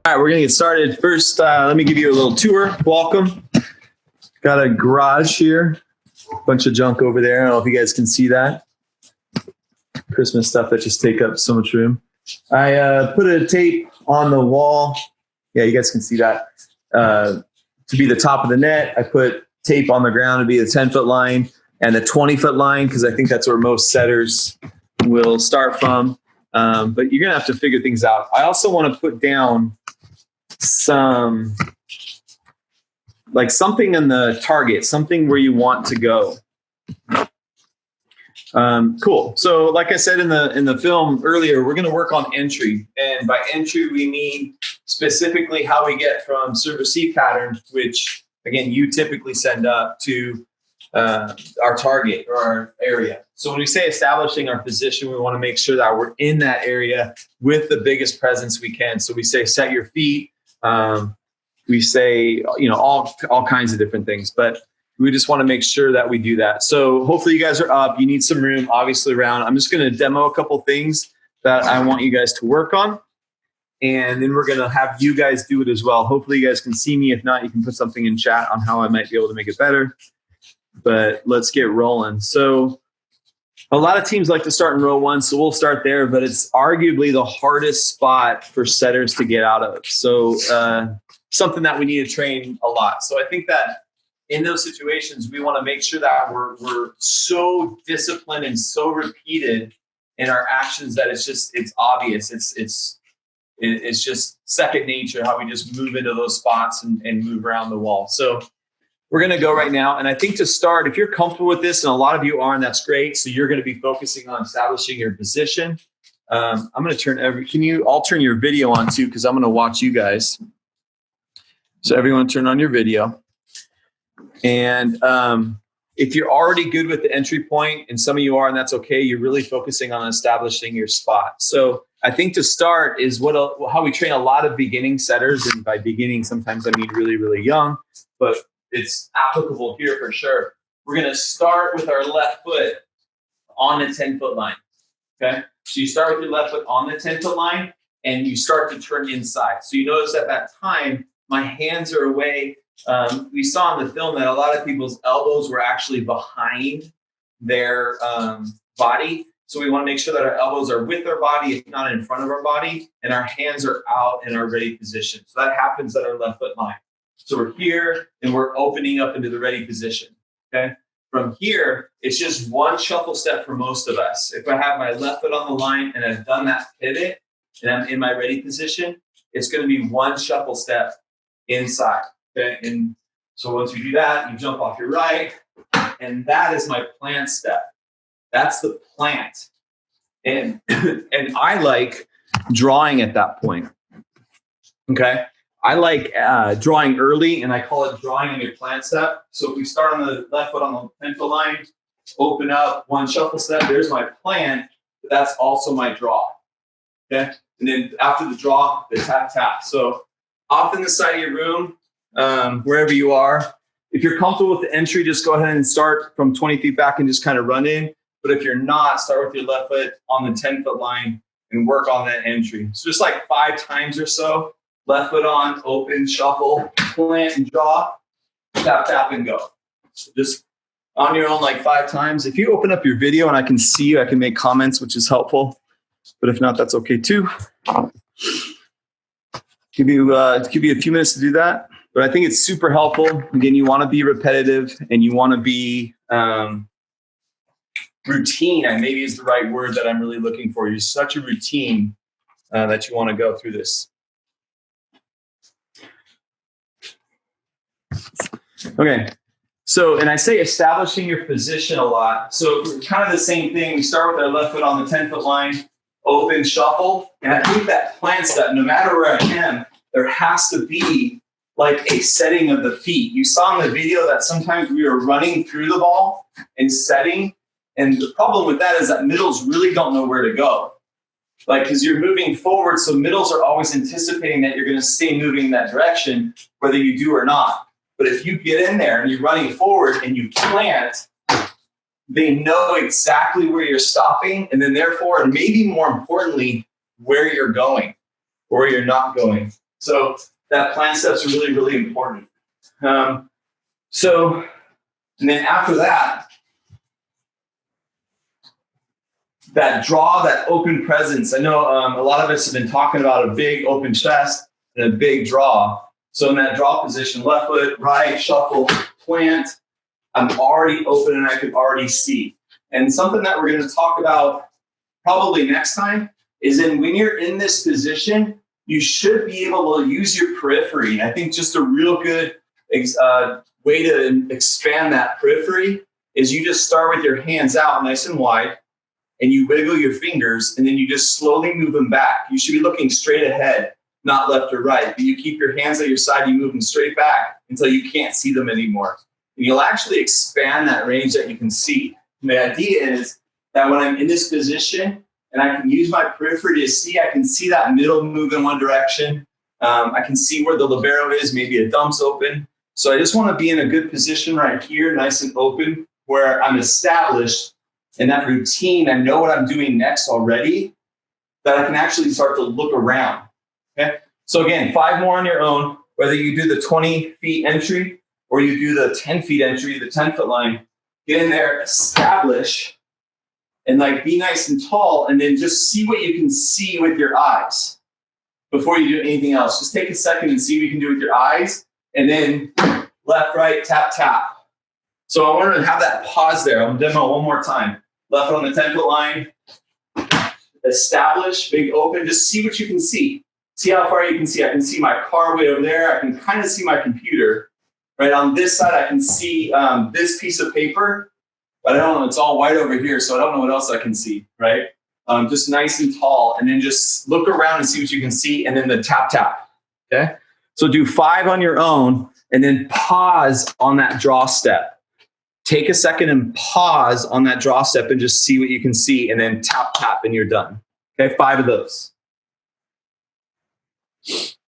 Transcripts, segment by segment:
All right, we're going to get started. First, let me give you a little tour. Welcome. Got a garage here. Bunch of junk over there. I don't know if you guys can see that. Christmas stuff that just take up so much room. I put a tape on the wall. Yeah, you guys can see that. To be the top of the net, I put tape on the ground to be the 10-foot line and the 20-foot line because I think that's where most setters will start from. But you're going to have to figure things out. I also want to put down something in the target, something where you want to go. Cool. So like I said in the film earlier, we're going to work on entry. And by entry, we mean specifically how we get from serve-receive pattern, which, again, you typically send up to our target or our area. So when we say establishing our position, we want to make sure that we're in that area with the biggest presence we can. So we say set your feet. We say, all kinds of different things, but we just want to make sure that we do that. So hopefully you guys are up. You need some room, obviously, around. I'm just going to demo a couple things that I want you guys to work on. And then we're going to have you guys do it as well. Hopefully you guys can see me. If not, you can put something in chat on how I might be able to make it better. But let's get rolling. So a lot of teams like to start in row one, so we'll start there, but it's arguably the hardest spot for setters to get out of. So something that we need to train a lot. So I think that in those situations, we want to make sure that we're so disciplined and so repeated in our actions that it's obvious. It's just second nature how we just move into those spots and move around the wall. So we're going to go right now. And I think to start, if you're comfortable with this, and a lot of you are, and that's great. So you're going to be focusing on establishing your position. I'm going to turn I'll turn your video on too, because I'm going to watch you guys. So everyone turn on your video. And if you're already good with the entry point, and some of you are, and that's okay, you're really focusing on establishing your spot. So I think to start is how we train a lot of beginning setters. And by beginning, sometimes I mean really, really young, but it's applicable here for sure. We're going to start with our left foot on the 10-foot line. Okay. So you start with your left foot on the 10-foot line and you start to turn inside. So you notice at that time, my hands are away. We saw in the film that a lot of people's elbows were actually behind their body. So we want to make sure that our elbows are with our body, if not in front of our body, and our hands are out in our ready position. So that happens at our left foot line. So we're here and we're opening up into the ready position. Okay. From here, it's just one shuffle step for most of us. If I have my left foot on the line and I've done that pivot and I'm in my ready position, it's going to be one shuffle step inside. Okay. And so once you do that, you jump off your right, and that is my plant step. That's the plant. And I like drawing at that point. Okay. I like drawing early, and I call it drawing on your plant step. So if we start on the left foot on the 10-foot line, open up, one shuffle step, there's my plant, but that's also my draw. Okay. And then after the draw, the tap, tap. So off in the side of your room, wherever you are, if you're comfortable with the entry, just go ahead and start from 20 feet back and just kind of run in. But if you're not, start with your left foot on the 10-foot line and work on that entry. So just like 5 times or so. Left foot on, open, shuffle, plant and draw, tap, tap, and go. So just on your own like 5 times. If you open up your video and I can see you, I can make comments, which is helpful. But if not, that's okay too. Give you a few minutes to do that. But I think it's super helpful. Again, you want to be repetitive and you want to be routine. And maybe is the right word that I'm really looking for. You're such a routine that you want to go through this. Okay, so, and I say establishing your position a lot. So kind of the same thing. We start with our left foot on the 10-foot line, open, shuffle. And I think that plant step, no matter where I am, there has to be like a setting of the feet. You saw in the video that sometimes we are running through the ball and setting. And the problem with that is that middles really don't know where to go. Like, because you're moving forward, so middles are always anticipating that you're going to stay moving in that direction, whether you do or not. But if you get in there and you're running forward and you plant, they know exactly where you're stopping, and then therefore, and maybe more importantly, where you're going or where you're not going. So that plan step's really, really important. And then after that, that draw, that open presence. I know a lot of us have been talking about a big open chest and a big draw. So in that draw position, left foot, right, shuffle, plant, I'm already open and I can already see. And something that we're going to talk about probably next time is when you're in this position, you should be able to use your periphery. And I think just a real good way to expand that periphery is you just start with your hands out nice and wide, and you wiggle your fingers, and then you just slowly move them back. You should be looking straight ahead, not left or right. But you keep your hands at your side, you move them straight back until you can't see them anymore. And you'll actually expand that range that you can see. And the idea is that when I'm in this position and I can use my periphery to see, I can see that middle move in one direction. I can see where the libero is, maybe a dump's open. So I just want to be in a good position right here, nice and open, where I'm established in that routine. I know what I'm doing next already, that I can actually start to look around. Okay. So again, 5 more on your own, whether you do the 20 feet entry or you do the 10 feet entry, the 10-foot line, get in there, establish, and like be nice and tall, and then just see what you can see with your eyes before you do anything else. Just take a second and see what you can do with your eyes, and then left, right, tap, tap. So I want to have that pause there. I'm demo one more time. Left on the 10-foot line, establish, big open, just see what you can see. See how far you can see. I can see my car way over there. I can kind of see my computer. Right on this side, I can see this piece of paper, but I don't know, it's all white over here, so I don't know what else I can see, right? Just nice and tall, and then just look around and see what you can see, and then the tap, tap, okay? So do 5 on your own, and then pause on that draw step. Take a second and pause on that draw step and just see what you can see, and then tap, tap, and you're done. Okay, 5 of those.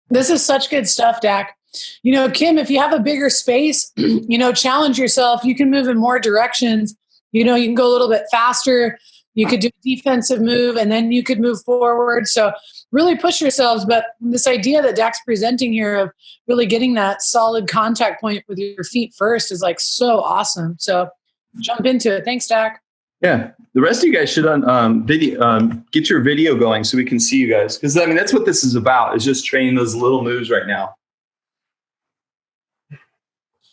This is such good stuff, Dak. You know, Kim, if you have a bigger space, challenge yourself. You can move in more directions. You can go a little bit faster. You could do a defensive move, and then you could move forward. So really push yourselves. But this idea that Dak's presenting here of really getting that solid contact point with your feet first is like so awesome. So jump into it. Thanks, Dak. Yeah. The rest of you guys should get your video going so we can see you guys. Because, that's what this is about, is just training those little moves right now.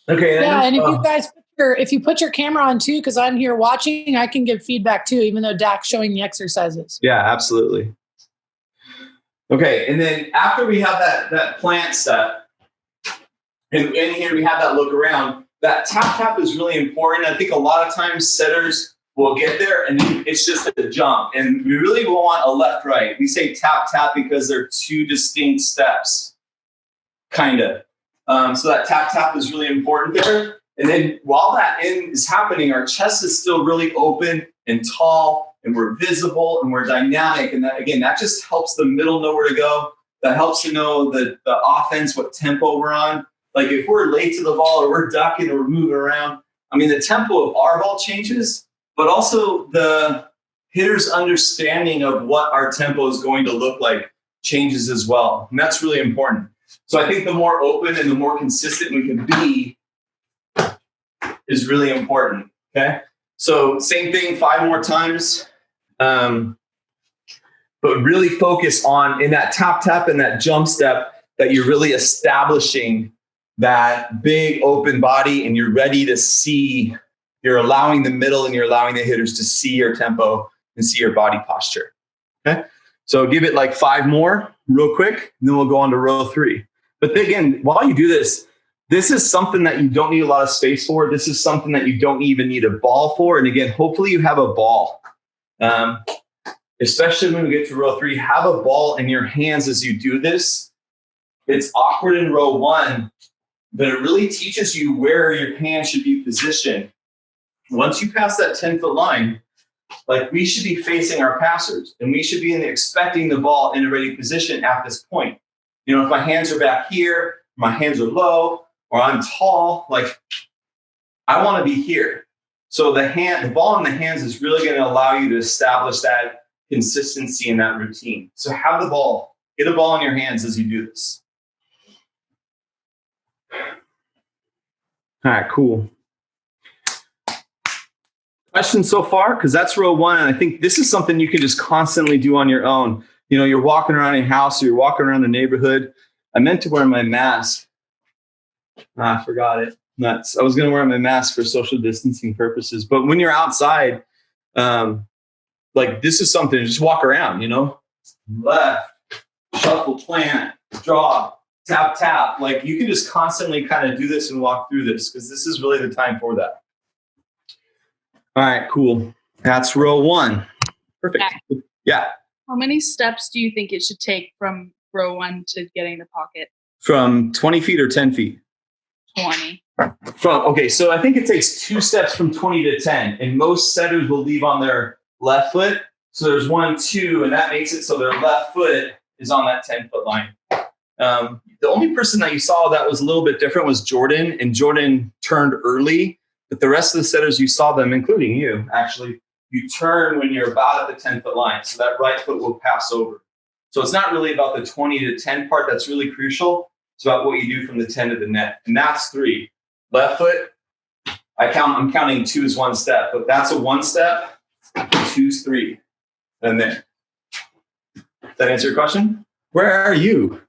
Okay. Yeah, and if you guys if you put your camera on too, because I'm here watching, I can give feedback too, even though Dak's showing the exercises. Yeah, absolutely. Okay, and then after we have that plant step, and in here we have that look around, that tap tap is really important. I think a lot of times setters will get there and it's just a jump, and we really want a left right. We say tap tap because they're 2 distinct steps, kind of. So that tap tap is really important there. And then while that is happening, our chest is still really open and tall, and we're visible and we're dynamic. And that, again, that just helps the middle know where to go. That helps to know the offense, what tempo we're on. Like if we're late to the ball or we're ducking or we're moving around, the tempo of our ball changes, but also the hitter's understanding of what our tempo is going to look like changes as well. And that's really important. So I think the more open and the more consistent we can be is really important, okay? So same thing, 5 more times. But really focus on, in that tap tap and that jump step, that you're really establishing that big open body and you're ready to see. You're allowing the middle and you're allowing the hitters to see your tempo and see your body posture, okay? So give it like 5 more real quick, and then we'll go on to row 3. But again, while you do this, this is something that you don't need a lot of space for. This is something that you don't even need a ball for. And again, hopefully you have a ball. Especially when we get to row 3, have a ball in your hands as you do this. It's awkward in row 1, but it really teaches you where your hand should be positioned. Once you pass that 10-foot line, like we should be facing our passers, and we should be expecting the ball in a ready position at this point. If my hands are back here, my hands are low, or I'm tall, like I want to be here. So the ball in the hands is really going to allow you to establish that consistency in that routine. So have the ball, get a ball in your hands as you do this. All right, cool. Questions so far? Because that's row one. And I think this is something you can just constantly do on your own. You know, you're walking around your house or you're walking around the neighborhood. I meant to wear my mask. I forgot it. Nuts. I was going to wear my mask for social distancing purposes. But when you're outside, like this is something to just walk around, you know? Left, shuffle, plant, draw, tap, tap. Like you can just constantly kind of do this and walk through this because this is really the time for that. All right, cool. That's row one. Perfect. Yeah. How many steps do you think it should take from row one to getting the pocket? From 20 feet or 10 feet? 20. Okay, so I think it takes 2 steps from 20 to 10, and most setters will leave on their left foot. So there's 1, 2, and that makes it so their left foot is on that 10-foot line. The only person that you saw that was a little bit different was Jordan, and Jordan turned early. But the rest of the setters, you saw them, including you, actually, you turn when you're about at the 10-foot line. So that right foot will pass over. So it's not really about the 20 to 10 part that's really crucial. It's about what you do from the 10 to the net. And that's 3. Left foot, I'm counting 2 as 1 step, but that's a 1 step, 2's 3. And then, does that answer your question? Where are you?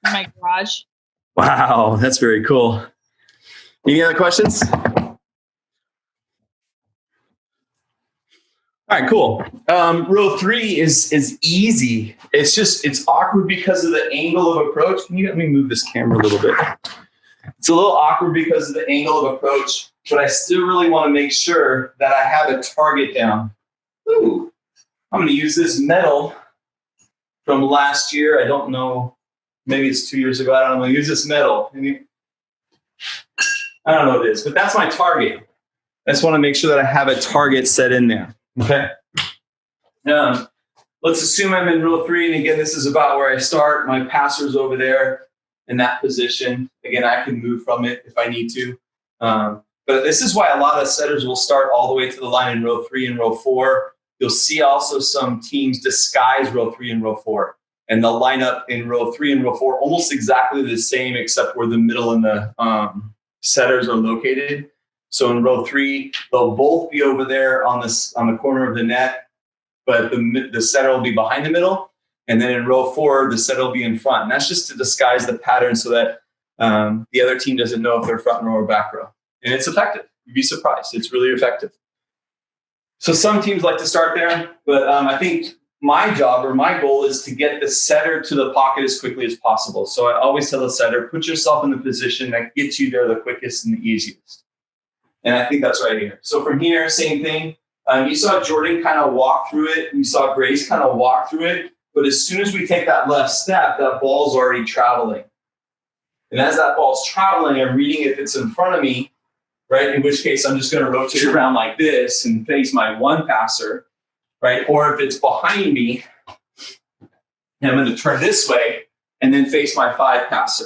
In my garage. Wow, that's very cool. Any other questions? All right, cool. Row 3 is easy. It's awkward because of the angle of approach. Can you let me move this camera a little bit? It's a little awkward because of the angle of approach, but I still really want to make sure that I have a target down. Ooh, I'm going to use this medal from last year. I don't know. Maybe it's 2 years ago. I don't know. I'm going to use this medal. I don't know what it is, but that's my target. I just want to make sure that I have a target set in there. Okay. Let's assume I'm in row 3. And again, this is about where I start. My passer's over there in that position. Again, I can move from it if I need to. But this is why a lot of setters will start all the way to the line in row 3 and row 4. You'll see also some teams disguise row 3 and row 4. And they'll line up in row 3 and row 4 almost exactly the same, except where the middle and the setters are located. So in row 3, they'll both be over there on the corner of the net, but the setter will be behind the middle. And then in row 4, the setter will be in front. And that's just to disguise the pattern so that the other team doesn't know if they're front row or back row. And it's effective. You'd be surprised. It's really effective. So some teams like to start there, but I think my job or my goal is to get the setter to the pocket as quickly as possible. So I always tell the setter, put yourself in the position that gets you there the quickest and the easiest. And I think that's right here. So from here, same thing. You saw Jordan kind of walk through it. You saw Grace kind of walk through it. But as soon as we take that left step, that ball's already traveling. And as that ball's traveling, I'm reading if it's in front of me, right? In which case, I'm just going to rotate around like this and face my 1 passer, right? Or if it's behind me, I'm going to turn this way and then face my 5 passer.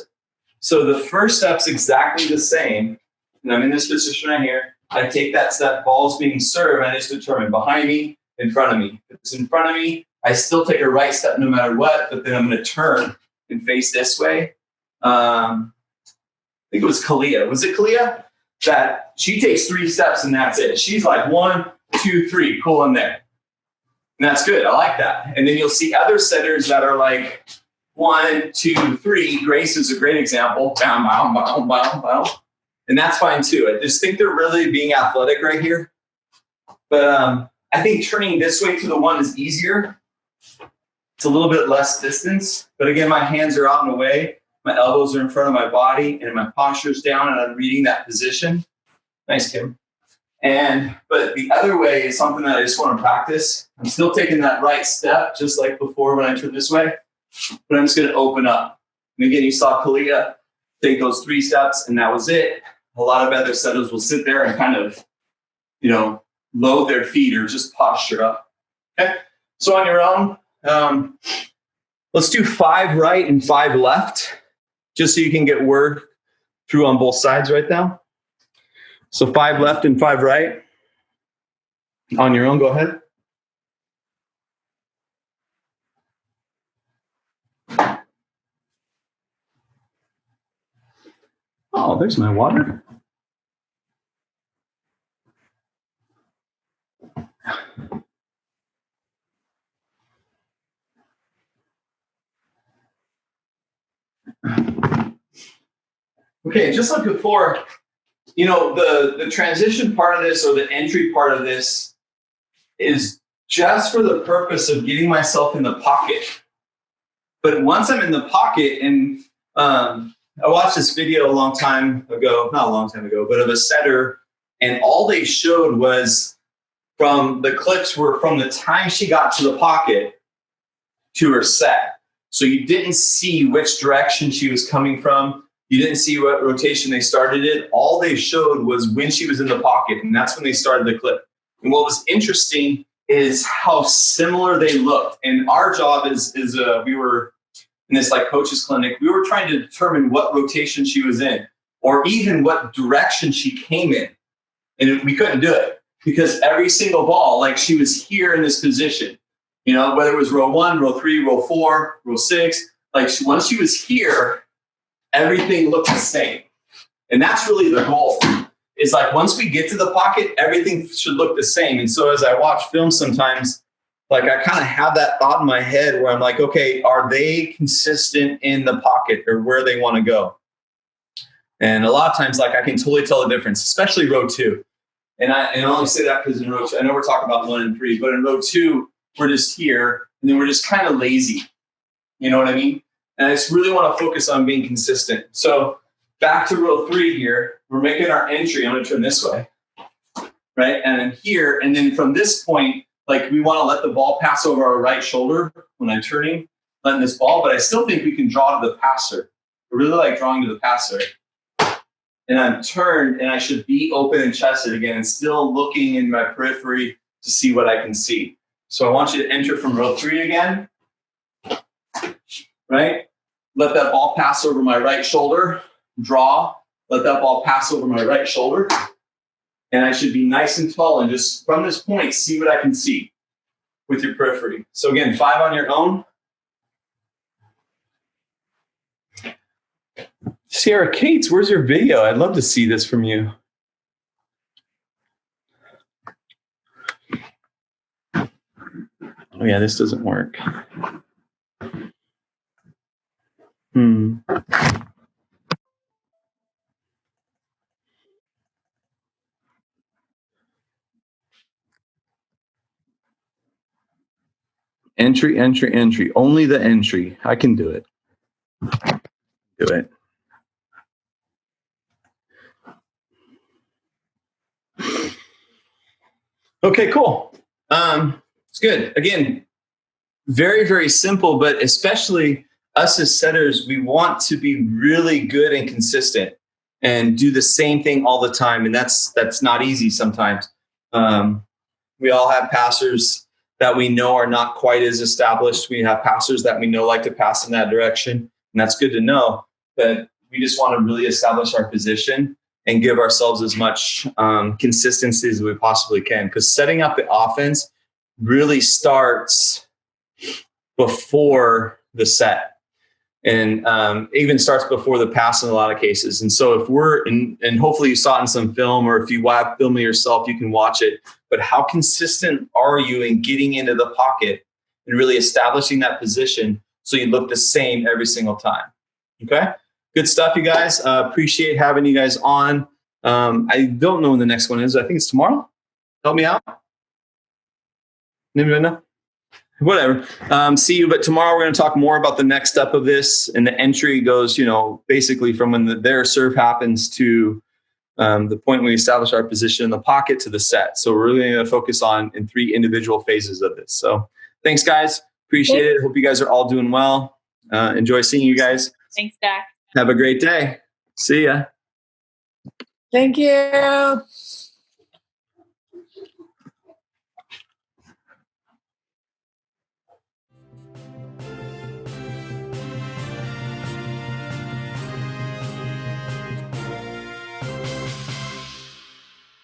So the first step's exactly the same. And I'm in this position right here. I take that step, ball's being served, and I just determine behind me, in front of me. If it's in front of me, I still take a right step no matter what, but then I'm going to turn and face this way. I think it was Kalia. Was it Kalia? That she takes 3 steps and that's it. She's like 1, 2, 3, cool in there. And that's good. I like that. And then you'll see other setters that are like 1, 2, 3. Grace is a great example. Bow, bow, bow, bow, bow. And that's fine too. I just think they're really being athletic right here. But I think turning this way to the 1 is easier. It's a little bit less distance. But again, my hands are out and away. My elbows are in front of my body and my posture's down and I'm reading that position. Nice, Kim. But the other way is something that I just want to practice. I'm still taking that right step, just like before when I turn this way. But I'm just going to open up. And again, you saw Kalia take those 3 steps and that was it. A lot of other setters will sit there and kind of, load their feet or just posture up. Okay. So on your own, let's do 5 right and 5 left, just so you can get work through on both sides right now. So 5 left and 5 right. On your own, go ahead. Oh, there's my water. Okay, just like before, the transition part of this or the entry part of this is just for the purpose of getting myself in the pocket. But once I'm in the pocket, and I watched this video not a long time ago, but of a setter, and all they showed was from the clips were from the time she got to the pocket to her set. So you didn't see which direction she was coming from. You didn't see what rotation they started it. All they showed was when she was in the pocket, and that's when they started the clip. And what was interesting is how similar they looked. And our job is we were in this like coach's clinic. We were trying to determine what rotation she was in, or even what direction she came in, and we couldn't do it because every single ball, like she was here in this position. Whether it was row 1, row 3, row 4, row 6, once she was here, everything looked the same. And that's really the goal. It's like once we get to the pocket, everything should look the same. And so as I watch film sometimes, I kind of have that thought in my head where I'm like, okay, are they consistent in the pocket or where they want to go? And a lot of times, I can totally tell the difference, especially row 2. And I only say that because in row 2, I know we're talking about 1 and 3, but in row 2, we're just here and then we're just kind of lazy. You know what I mean? And I just really want to focus on being consistent. So back to row 3 here, we're making our entry. I'm going to turn this way, right? And then here, and then from this point, we want to let the ball pass over our right shoulder when I'm turning, letting this ball, but I still think we can draw to the passer. I really like drawing to the passer. And I'm turned, and I should be open and chested again and still looking in my periphery to see what I can see. So I want you to enter from row 3 again, right? Let that ball pass over my right shoulder, draw, let that ball pass over my right shoulder. And I should be nice and tall and just from this point, see what I can see with your periphery. So again, 5 on your own. Sierra Cates, where's your video? I'd love to see this from you. Oh yeah, this doesn't work. Entry, entry, entry. Only the entry. I can do it. Do it. Okay, cool. It's good. Again, very, very simple, but especially us as setters, we want to be really good and consistent and do the same thing all the time. And that's not easy sometimes. We all have passers that we know are not quite as established. We have passers that we know like to pass in that direction. And that's good to know. But we just want to really establish our position and give ourselves as much consistency as we possibly can. Because setting up the offense really starts before the set. And even starts before the pass in a lot of cases. And so if we're, and hopefully you saw it in some film, or if you have film it yourself, you can watch it. But how consistent are you in getting into the pocket and really establishing that position so you look the same every single time? Okay? Good stuff, you guys. Appreciate having you guys on. I don't know when the next one is. I think it's tomorrow. Help me out. Anybody know? Whatever. See you. But tomorrow we're going to talk more about the next step of this. And the entry goes, basically from when their serve happens to the point when we establish our position in the pocket to the set. So we're really going to focus on in 3 individual phases of this. So thanks, guys. Appreciate it. Hope you guys are all doing well. Enjoy seeing you guys. Thanks, Dak. Have a great day. See ya. Thank you.